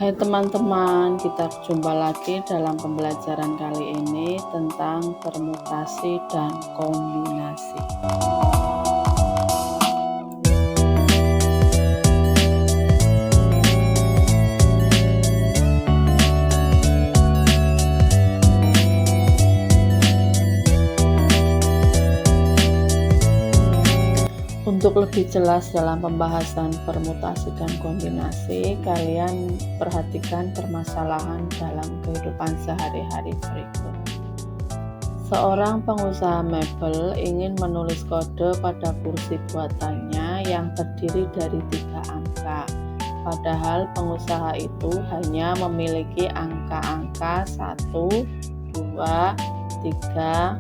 Hai teman-teman, kita jumpa lagi dalam pembelajaran kali ini tentang permutasi dan kombinasi. Untuk lebih jelas dalam pembahasan permutasi dan kombinasi, kalian perhatikan permasalahan dalam kehidupan sehari-hari berikut. Seorang pengusaha mebel ingin menulis kode pada kursi buatannya yang terdiri dari 3 angka. Padahal pengusaha itu hanya memiliki angka-angka 1, 2, 3,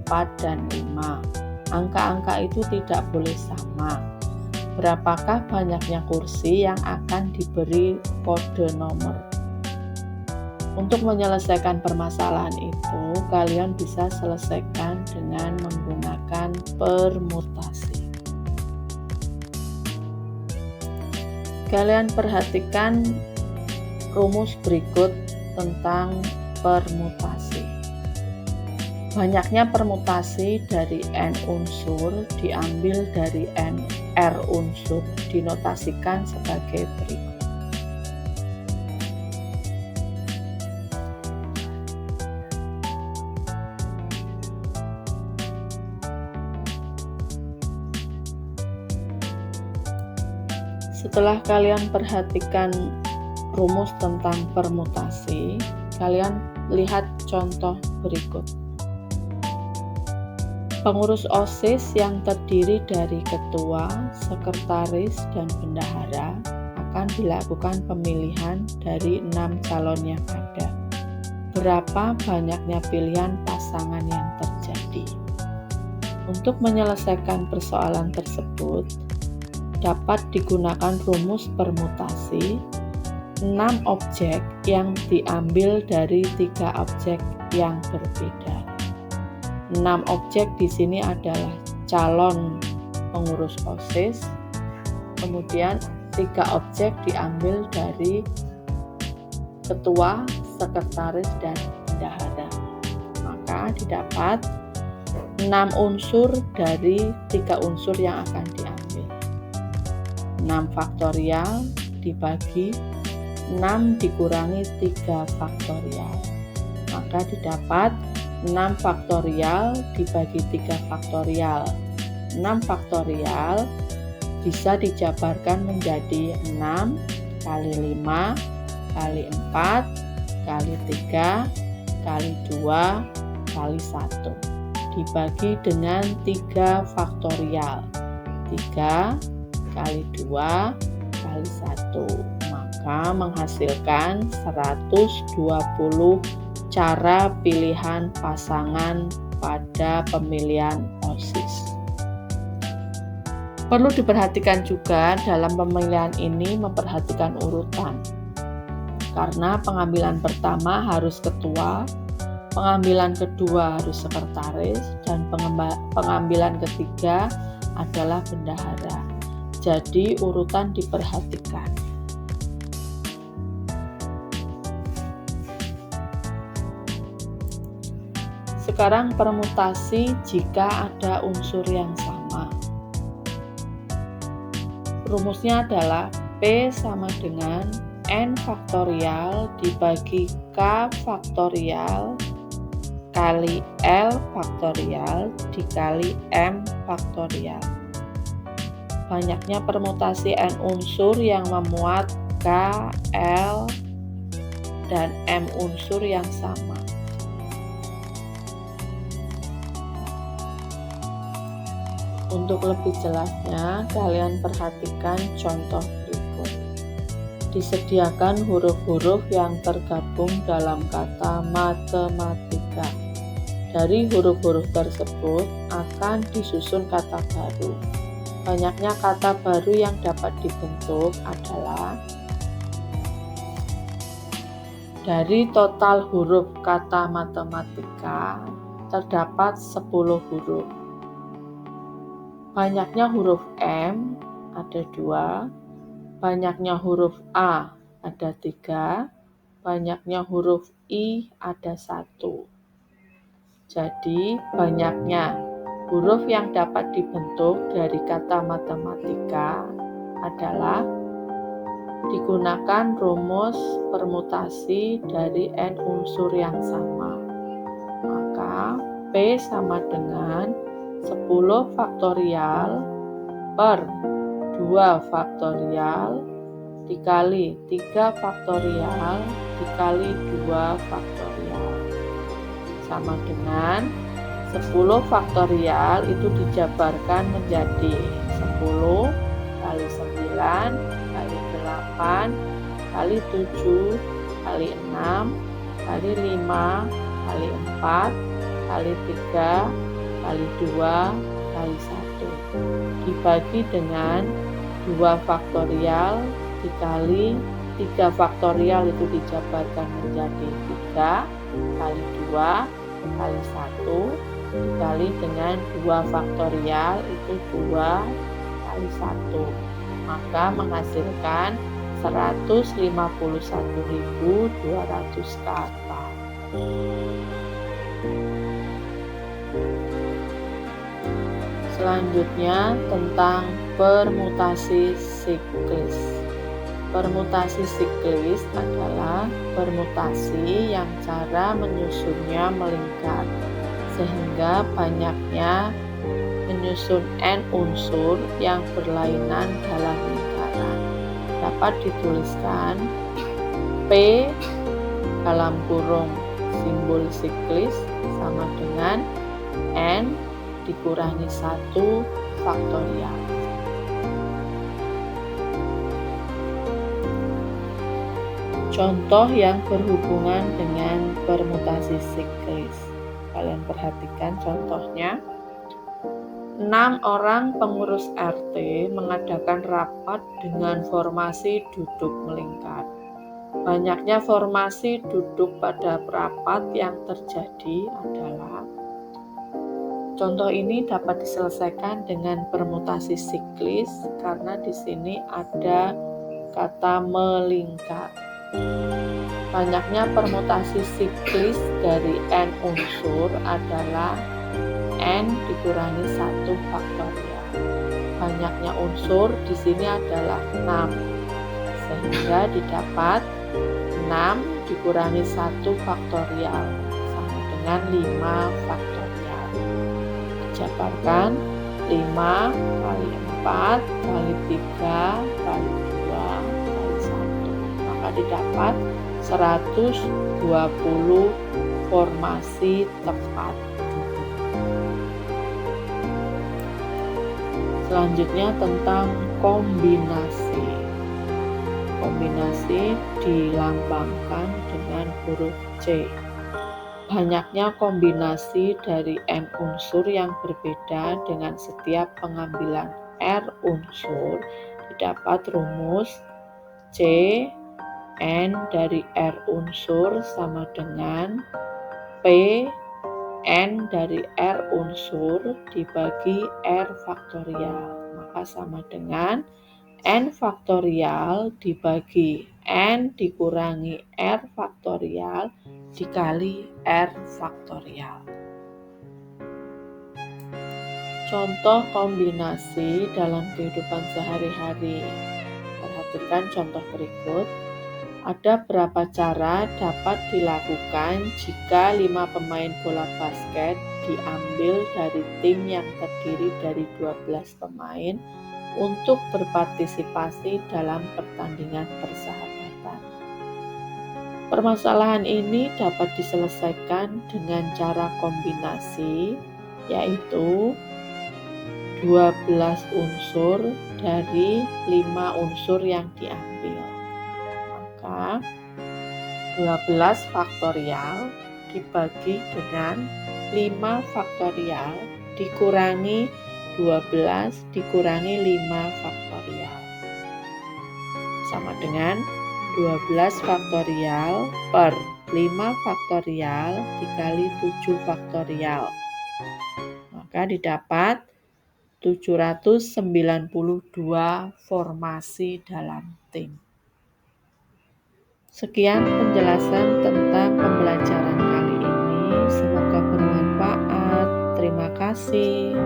4, dan 5. Angka-angka itu tidak boleh sama. Berapakah banyaknya kursi yang akan diberi kode nomor? Untuk menyelesaikan permasalahan itu, kalian bisa selesaikan dengan menggunakan permutasi. Kalian perhatikan rumus berikut tentang permutasi. Banyaknya permutasi dari n unsur diambil dari n r unsur dinotasikan sebagai berikut. Setelah kalian perhatikan rumus tentang permutasi, kalian lihat contoh berikut. Pengurus OSIS yang terdiri dari ketua, sekretaris, dan bendahara akan dilakukan pemilihan dari 6 calon yang ada. Berapa banyaknya pilihan pasangan yang terjadi? Untuk menyelesaikan persoalan tersebut, dapat digunakan rumus permutasi 6 objek yang diambil dari 3 objek yang berbeda. 6 objek di sini adalah calon pengurus OSIS, kemudian 3 objek diambil dari ketua, sekretaris, dan bendahara. Maka didapat 6 unsur dari 3 unsur yang akan diambil. 6 faktorial dibagi 6 dikurangi 3 faktorial. Maka didapat 6 faktorial dibagi 3 faktorial. 6 faktorial bisa dijabarkan menjadi 6 kali 5 kali 4 kali 3 kali 2 kali 1 dibagi dengan 3 faktorial. 3 kali 2 kali 1, maka menghasilkan 120 cara pilihan pasangan pada pemilihan OSIS. Perlu diperhatikan juga dalam pemilihan ini memperhatikan urutan. Karena pengambilan pertama harus ketua, pengambilan kedua harus sekretaris, dan pengambilan ketiga adalah bendahara. Jadi urutan diperhatikan. Sekarang permutasi jika ada unsur yang sama. Rumusnya adalah P sama dengan N faktorial dibagi K faktorial kali L faktorial dikali M faktorial. Banyaknya permutasi N unsur yang memuat K, L, dan M unsur yang sama. Untuk lebih jelasnya, kalian perhatikan contoh berikut. Disediakan huruf-huruf yang tergabung dalam kata matematika. Dari huruf-huruf tersebut akan disusun kata baru. Banyaknya kata baru yang dapat dibentuk adalah dari total huruf kata matematika terdapat 10 huruf. Banyaknya huruf M ada 2, banyaknya huruf A ada 3, banyaknya huruf I ada 1. Jadi, banyaknya huruf yang dapat dibentuk dari kata matematika adalah digunakan rumus permutasi dari N unsur yang sama. Maka, P sama dengan 10 faktorial per 2 faktorial dikali 3 faktorial dikali 2 faktorial. Sama dengan 10 faktorial itu dijabarkan menjadi 10 kali 9 kali 8 kali 7 kali 6 kali 5 kali 4 kali 3 kali 2 kali 1 dibagi dengan 2 faktorial dikali 3 faktorial itu dijabarkan menjadi 3 kali 2 kali 1 dikali dengan 2 faktorial itu 2 kali 1. Maka menghasilkan 151.200 kata. Selanjutnya tentang permutasi siklis. Permutasi siklis adalah permutasi yang cara menyusunnya melingkar, sehingga banyaknya menyusun N unsur yang berlainan dalam lingkaran. Dapat dituliskan P dalam kurung simbol siklis sama dengan N dikurangi 1 faktorial. Contoh yang berhubungan dengan permutasi siklis. Kalian perhatikan contohnya. 6 orang pengurus RT mengadakan rapat dengan formasi duduk melingkar. Banyaknya formasi duduk pada rapat yang terjadi adalah. Contoh ini dapat diselesaikan dengan permutasi siklis karena di sini ada kata melingkar. Banyaknya permutasi siklis dari N unsur adalah N dikurangi 1 faktorial. Banyaknya unsur di sini adalah 6. Sehingga didapat 6 dikurangi 1 faktorial sama dengan 5 faktorial. Dijabarkan 5 kali 4 kali 3 kali 2 kali 1. Maka didapat 120 formasi tepat duduk. Selanjutnya tentang kombinasi. Kombinasi dilambangkan dengan huruf C. Banyaknya kombinasi dari N unsur yang berbeda dengan setiap pengambilan R unsur didapat rumus C N dari R unsur sama dengan P N dari R unsur dibagi R faktorial. Maka sama dengan N faktorial dibagi N dikurangi R faktorial dikali R faktorial. Contoh kombinasi dalam kehidupan sehari-hari. Perhatikan contoh berikut. Ada berapa cara dapat dilakukan jika 5 pemain bola basket diambil dari tim yang terdiri dari 12 pemain untuk berpartisipasi dalam pertandingan persahabatan. Permasalahan ini dapat diselesaikan dengan cara kombinasi, yaitu 12 unsur dari 5 unsur yang diambil. Maka 12 faktorial dibagi dengan 5 faktorial dikurangi 12 dikurangi 5 faktorial. Sama dengan 12 faktorial per 5 faktorial dikali 7 faktorial. Maka didapat 792 formasi dalam tim. Sekian penjelasan tentang pembelajaran kali ini. Semoga bermanfaat. Terima kasih.